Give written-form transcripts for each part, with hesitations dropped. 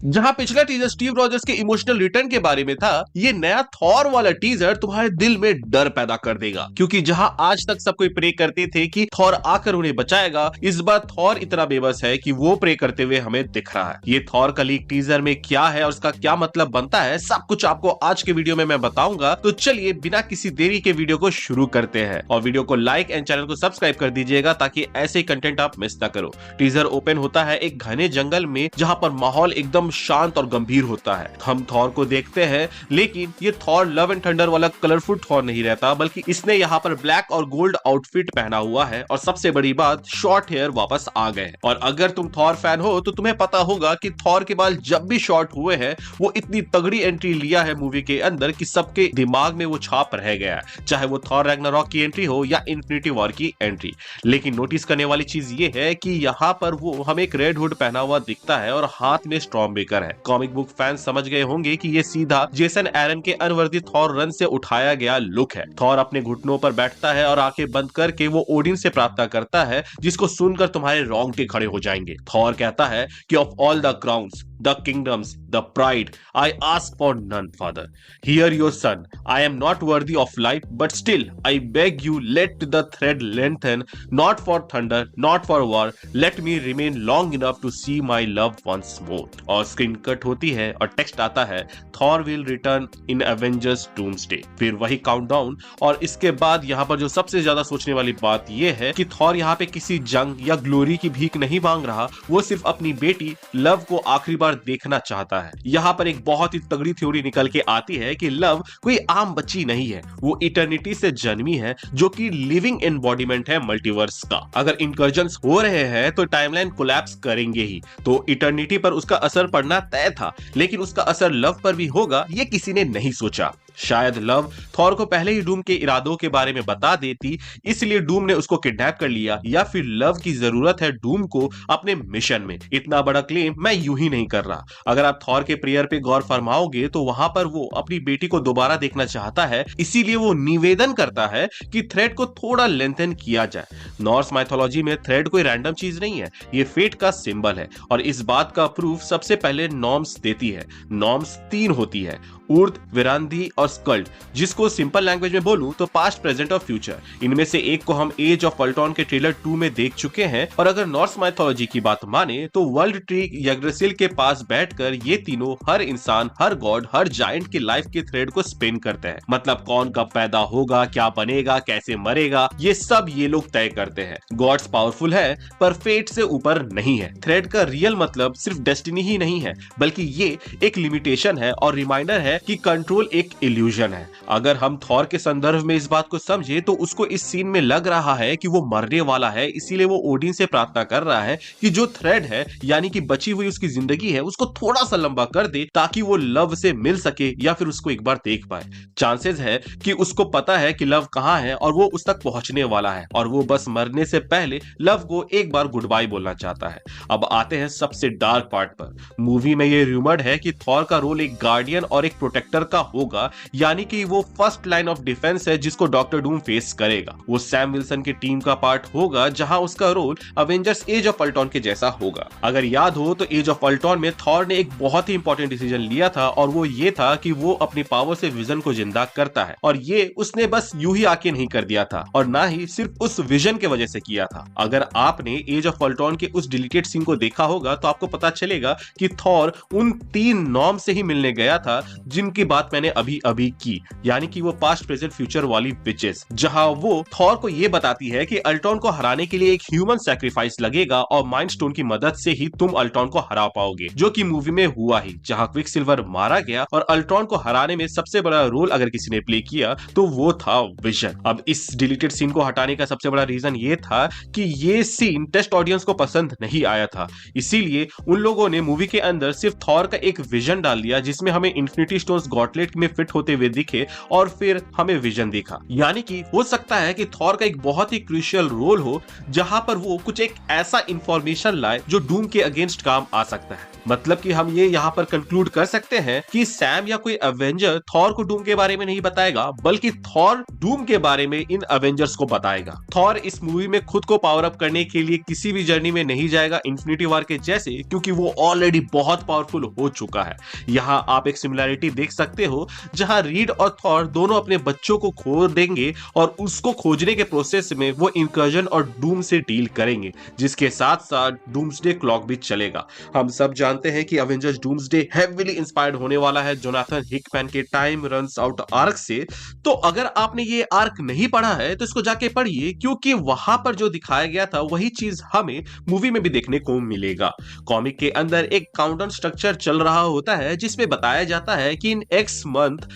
जहां पिछला teaser Steve Rogers के इमोशनल रिटर्न के बारे में था, ये नया थॉर वाला टीजर तुम्हारे दिल में डर पैदा कर देगा, क्योंकि जहां आज तक सब कोई प्रे करते थे कि थॉर आकर उन्हें बचाएगा, इस बार थॉर इतना बेबस है कि वो प्रे करते हुए हमें दिख रहा है। ये थॉर का लीक टीजर में क्या है और उसका क्या मतलब बनता है, सब कुछ आपको आज के वीडियो में मैं बताऊंगा। तो चलिए बिना किसी देरी के वीडियो को शुरू करते हैं, और वीडियो को लाइक एंड चैनल को सब्सक्राइब कर दीजिएगा ताकि ऐसे कंटेंट आप मिस ना करो। टीजर ओपन होता है एक घने जंगल में, जहां पर माहौल एकदम शांत और गंभीर होता है। हम थॉर को देखते हैं, लेकिन ये थॉर लव एंड थंडर वाला कलरफुल थॉर नहीं रहता, बल्कि इसने यहाँ पर ब्लैक और गोल्ड आउटफिट पहना हुआ है, और सबसे बड़ी बात, शॉर्ट हेयर वापस आ गए। और अगर तुम थॉर फैन हो तो तुम्हें पता होगा कि थॉर के बाल जब भी शॉर्ट हुए हैं, वो इतनी तगड़ी एंट्री लिया है मूवी के अंदर कि सबके दिमाग में वो छाप रह गया है, चाहे वो थॉर रैग्नारॉक की एंट्री हो या इन्फिनिटी वॉर की एंट्री। लेकिन नोटिस करने वाली चीज ये है कि यहाँ पर वो हमें एक रेड हुड पहना हुआ दिखता है और हाथ में स्टॉर्म ब्रेकर है। कॉमिक बुक फैंस समझ गए होंगे कि ये सीधा जेसन एरन के अनवर्दी थॉर रन से उठाया गया लुक है। थॉर अपने घुटनों पर बैठता है और आंखें बंद करके वो ओडिन से प्रार्थना करता है, जिसको सुनकर तुम्हारे रोंगटे खड़े हो जाएंगे। थॉर कहता है कि of all the crowns, the kingdoms, the pride, I ask for none, Father. Hear your son. I am not worthy of life, but still, I beg you, let the thread lengthen, not for thunder, not for war. Let me remain long enough to see my love once more. और screen cut होती है और text आता है, Thor will return in Avengers Doomsday. फिर वही countdown, और इसके बाद यहाँ पर जो सबसे ज्यादा सोचने वाली बात यह है कि थॉर यहाँ पे किसी जंग या ग्लोरी की भीख नहीं मांग रहा, वो सिर्फ अपनी बेटी लव को आखिरी देखना चाहता है। यहाँ पर एक बहुत ही तगड़ी थ्योरी निकल के आती है कि लव कोई आम बच्ची नहीं है, वो इटर्निटी से जन्मी है, जो कि लिविंग एम्बॉडीमेंट है मल्टीवर्स का। अगर इंकर्जन्स हो रहे हैं तो टाइमलाइन कोलैप्स करेंगे ही, तो इटर्निटी पर उसका असर पड़ना तय था, लेकिन उसका असर लव पर भी होगा, ये किसी ने नहीं सोचा। शायद लव थॉर को पहले ही डूम के इरादों के बारे में बता देती, इसलिए डूम ने उसको किडनैप कर लिया, या फिर लव की जरूरत है डूम को अपने मिशन में। इतना बड़ा क्लेम मैं यूं ही नहीं कर रहा। अगर आप थॉर के प्रेयर पे गौर फरमाओगे तो वहां पर वो अपनी बेटी को दोबारा देखना चाहता है, इसीलिए वो निवेदन करता है कि थ्रेड को थोड़ा लेंथन किया जाए। नॉर्स माइथोलॉजी में थ्रेड कोई रैंडम चीज नहीं है, ये फेट का सिंबल है, और इस बात का प्रूफ सबसे पहले नॉर्म्स देती है। नॉर्म्स 3 होती है, ऊर्ध, विरांधी और स्कल्ड, जिसको सिंपल लैंग्वेज में बोलूं तो पास्ट, प्रेजेंट और फ्यूचर। इनमें से एक को हम एज ऑफ अल्ट्रॉन के ट्रेलर 2 में देख चुके हैं, और अगर नॉर्स माइथोलॉजी की बात माने तो वर्ल्ड ट्री यग्द्रसिल के पास बैठकर ये तीनों, हर इंसान, हर गॉड, हर जायंट की लाइफ के थ्रेड को स्पिन करते हैं। मतलब कौन कब पैदा होगा, क्या बनेगा, कैसे मरेगा, ये सब ये लोग तय करते हैं। गॉड्स पावरफुल है, पर फेट से ऊपर नहीं है। थ्रेड का रियल मतलब सिर्फ डेस्टिनी ही नहीं है, बल्कि ये एक लिमिटेशन है और रिमाइंडर है कि कंट्रोल एक इल्यूजन है। अगर हम थॉर के संदर्भ में इस बात को समझे तो उसको इस सीन में लग रहा है कि वो मरने वाला है, इसीलिए वो ओडिन से प्रार्थना कर रहा है कि जो थ्रेड है, यानी कि बची हुई उसकी जिंदगी है, उसको थोड़ा सा लंबा कर दे, ताकि वो लव से मिल सके या फिर उसको एक बार देख पाए। चांसेस है कि उसको पता है कि लव कहां है और वो उस तक पहुंचने वाला है, और वो बस मरने से पहले लव को एक बार गुड बाय बोलना चाहता है। अब आते हैं सबसे डार्क पार्ट पर। मूवी में ये रूमर्ड है कि थॉर का रोल एक गार्डियन और एक प्रोटेक्टर का होगा, यानी कि वो फर्स्ट लाइन ऑफ डिफेंस है जिसको डॉक्टर डूम फेस करेगा। वो सैम विल्सन की टीम का पार्ट होगा, जहां उसका role Avengers Age of Ultron के जैसा होगा। अगर याद हो तो एज ऑफ अल्ट्रॉन में थॉर ने एक बहुत ही इंपॉर्टेंट डिसीजन लिया था, और वो ये था कि वो अपनी पावर से विजन को जिंदा करता है, और ये उसने बस यूं ही आके नहीं कर दिया था, और ना ही सिर्फ उस विजन के वजह से किया था। अगर आपने एज ऑफ अल्ट्रॉन के उस डिलीटेड सीन को देखा होगा तो आपको पता चलेगा कि थॉर उन 3 नॉर्म से ही मिलने गया था जिनकी बात मैंने अभी अभी की, यानी कि वो पास्ट, प्रेजेंट, फ्यूचर वाली विचेस, जहां वो थॉर को ये बताती है कि अल्ट्रॉन को हराने के लिए एक ह्यूमन सैक्रिफाइस लगेगा, और माइंड स्टोन की मदद से ही तुम अल्ट्रॉन को हरा पाओगे, जो कि मूवी में हुआ ही, जहां क्विकसिल्वर मारा गया, और अल्ट्रॉन को हराने में सबसे बड़ा रोल अगर किसी ने प्ले किया तो वो था विजन। अब इस डिलीटेड सीन को हटाने का सबसे बड़ा रीजन ये था कि ये सीन टेस्ट ऑडियंस को पसंद नहीं आया था, इसीलिए उन लोगों ने मूवी के अंदर सिर्फ थॉर का एक विजन डाल दिया, जिसमें हमें इन्फिनिटी स्टोन्स गॉटलेट में फिट होते हुए दिखे और फिर हमें विजन दिखा। यानी कि हो सकता है कि थॉर का एक बहुत ही क्रूशियल रोल हो जहां पर वो कुछ एक ऐसा इंफॉर्मेशन लाए जो डूम के अगेंस्ट काम आ सकता है। मतलब कि हम ये यहाँ पर कंक्लूड कर सकते हैं कि सैम या कोई एवेंजर थॉर को डूम के बारे में नहीं बताएगा, बल्कि थॉर डूम के बारे में इन एवेंजर्स को बताएगा। थॉर इस मूवी में खुद को पावर अप करने के लिए किसी भी जर्नी में नहीं जाएगा इन्फिनिटी वॉर के जैसे, क्योंकि वो ऑलरेडी बहुत पावरफुल हो चुका है। यहाँ आप एक सिमिलैरिटी देख सकते हो जहां रीड और थॉर दोनों अपने बच्चों को खो देंगे और उसको खोजने के प्रोसेस में वो इंकर्जन और डूम से डील करेंगे, जिसके साथ साथ डूम्सडे क्लॉक भी चलेगा। हम सब जानते हैं कि एवेंजर्स डूम्सडे हेवीली इंस्पायर्ड होने वाला है जोनाथन हिकमैन के टाइम रन्स आउट आर्क से। तो अगर आपने ये आर्क नहीं पढ़ा है तो इसको जाके पढ़िए, क्योंकि वहां पर जो दिखाया गया था वही चीज हमें मूवी में भी देखने को मिलेगा। कॉमिक के अंदर एक काउंटडाउन स्ट्रक्चर चल रहा होता है जिसमें बताया जाता है कि इन X month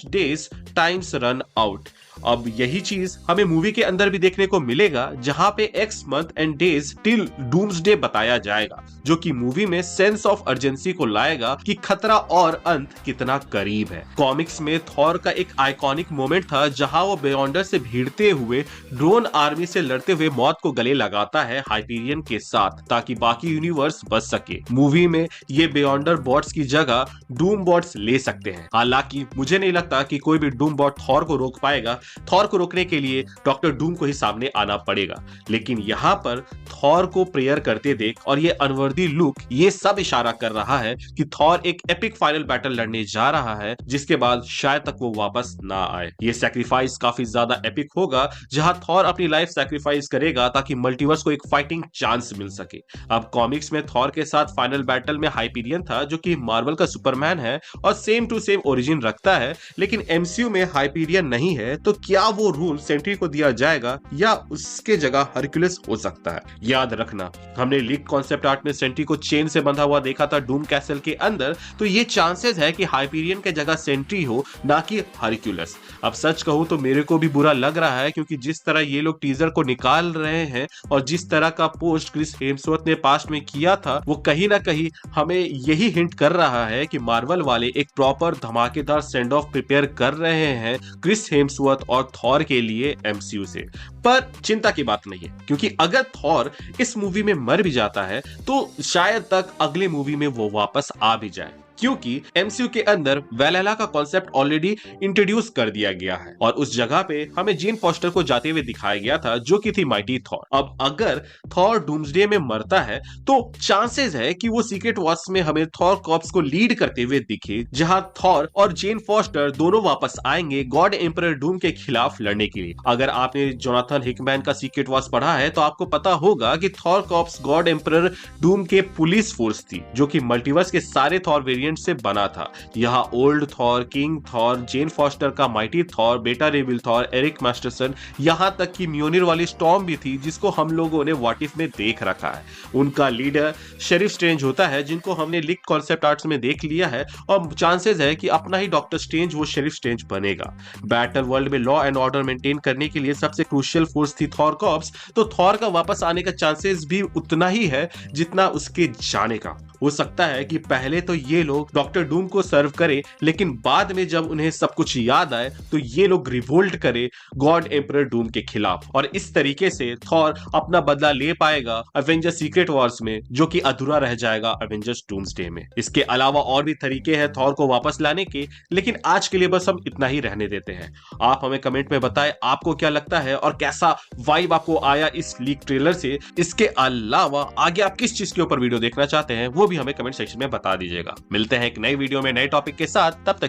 / days times run out. अब यही चीज हमें मूवी के अंदर भी देखने को मिलेगा, जहां पे X month and days till doomsday बताया जाएगा, जो कि मूवी में सेंस ऑफ अर्जेंसी को लाएगा कि खतरा और अंत कितना करीब है। कॉमिक्स में थॉर का एक आइकॉनिक मोमेंट था जहां वो बियॉन्डर से भिड़ते हुए ड्रोन आर्मी से लड़ते हुए मौत को गले लगाता है हाइपीरियन के साथ, ताकि बाकी यूनिवर्स बच सके। मूवी में ये बियॉन्डर बॉट्स की जगह डूम बॉट्स ले सकते हैं। हालांकि मुझे नहीं लगता कि कोई भी डूम बॉट थॉर को रोक पाएगा। थॉर को रोकने के लिए डॉक्टर डूम को ही सामने आना पड़ेगा। लेकिन यहाँ पर थॉर को प्रेयर करते देख और ये अनवर्दी लुक ये सब इशारा कर रहा है कि थॉर एक एपिक फाइनल बैटल लड़ने जा रहा है, जिसके बाद शायद तक वो वापस ना आए। ये सैक्रिफाइस काफी ज्यादा एपिक होगा, जहां थॉर अपनी लाइफ सैक्रिफाइस करेगा ताकि मल्टीवर्स को एक फाइटिंग चांस मिल सके। अब कॉमिक्स में थॉर के साथ फाइनल बैटल में हाइपीरियन था, जो कि मार्वल का सुपरमैन है और सेम टू सेम ओरिजिन रखता है। लेकिन एमसीयू में हाइपीरियन नहीं है, तो क्या वो रूल सेंट्री को दिया जाएगा या उसके जगह हरक्यूलिस हो सकता है। याद रखना, हमने लीक कॉन्सेप्ट आर्ट में सेंट्री को चेन से बंधा हुआ देखा था डूम कैसल के अंदर, तो ये चांसेस है कि हाइपीरियन के जगह सेंट्री हो, ना कि हरक्यूलिस। अब सच कहूं तो मेरे को भी बुरा लग रहा है, क्योंकि जिस तरह ये लोग टीजर को निकाल रहे हैं और जिस तरह का पोस्ट क्रिस हेम्सवर्थ ने पास्ट में किया था, वो कहीं ना कहीं हमें यही हिंट कर रहा है कि मार्वल वाले एक प्रॉपर धमाकेदार सेंड ऑफ प्रिपेयर कर रहे हैं क्रिस हेम्सवर्थ और थॉर के लिए एमसीयू से। पर चिंता की बात नहीं है, क्योंकि अगर थॉर इस मूवी में मर भी जाता है तो शायद तक अगले मूवी में वो वापस आ भी जाए, क्योंकि एमसीयू के अंदर वैलहल्ला का कॉन्सेप्ट ऑलरेडी इंट्रोड्यूस कर दिया गया है और उस जगह पे हमें जेन फॉस्टर को जाते हुए दिखाया गया था, जो कि थी माइटी थॉर। अब अगर थॉर डूम्सडे में मरता है तो चांसेस है कि वो सीक्रेट वॉर्स में हमें थॉर कॉर्प्स को लीड करते हुए दिखे, जहां थॉर और जेन फॉस्टर दोनों वापस आएंगे गॉड एम्परर डूम के खिलाफ लड़ने के लिए। अगर आपने जोनाथन हिकमैन का सीक्रेट वॉर्स पढ़ा है तो आपको पता होगा कि Thor corps God emperor Doom के पुलिस फोर्स थी, जो कि मल्टीवर्स के सारे थॉर वेरिएंट से बना था। यहाँ ओल्ड थॉर, किंग थॉर, जेन फॉस्टर का माइटी थॉर, बेटा रेबिल थॉर, एरिक मास्टरसन, यहाँ तक कि म्योनिर वाली स्टॉर्म भी थी, जिसको हम लोगों ने व्हाट इफ में देख रखा है। उनका लीडर शेरिफ स्ट्रेंज होता है, जिनको हमने लीक कॉन्सेप्ट आर्ट्स में देख लिया है और चांसेस है कि अपना ही डॉक्टर स्ट्रेंज वो शेरिफ स्ट्रेंज बनेगा। बैटल वर्ल्ड में लॉ एंड ऑर्डर मेंटेन करने के लिए सबसे क्रूशियल फोर्स थी थॉर कॉर्प्स, तो थॉर का वापस आने का चांसेस भी उतना ही है जितना उसके जाने का। हो सकता है कि पहले तो ये लोग डॉक्टर डूम को सर्व करे, लेकिन बाद में जब उन्हें सब कुछ याद आए तो ये लोग रिवोल्ट करे गॉड एम्परर डूम के खिलाफ, और इस तरीके से थॉर अपना बदला ले पाएगा एवेंजर्स सीक्रेट वॉर्स में, जो कि अधूरा रह जाएगा एवेंजर्स डूम्सडे में। इसके अलावा और भी तरीके हैं थॉर को वापस लाने के, लेकिन आज के लिए बस हम इतना ही रहने देते हैं। आप हमें कमेंट में बताएं आपको क्या लगता है और कैसा वाइब आपको आया इस लीक ट्रेलर से। इसके अलावा आगे आप किस चीज के ऊपर वीडियो देखना चाहते हैं वो भी हमें कमेंट सेक्शन में बता दीजिएगा। मिलते हैं एक नई वीडियो में नए टॉपिक के साथ, तब तक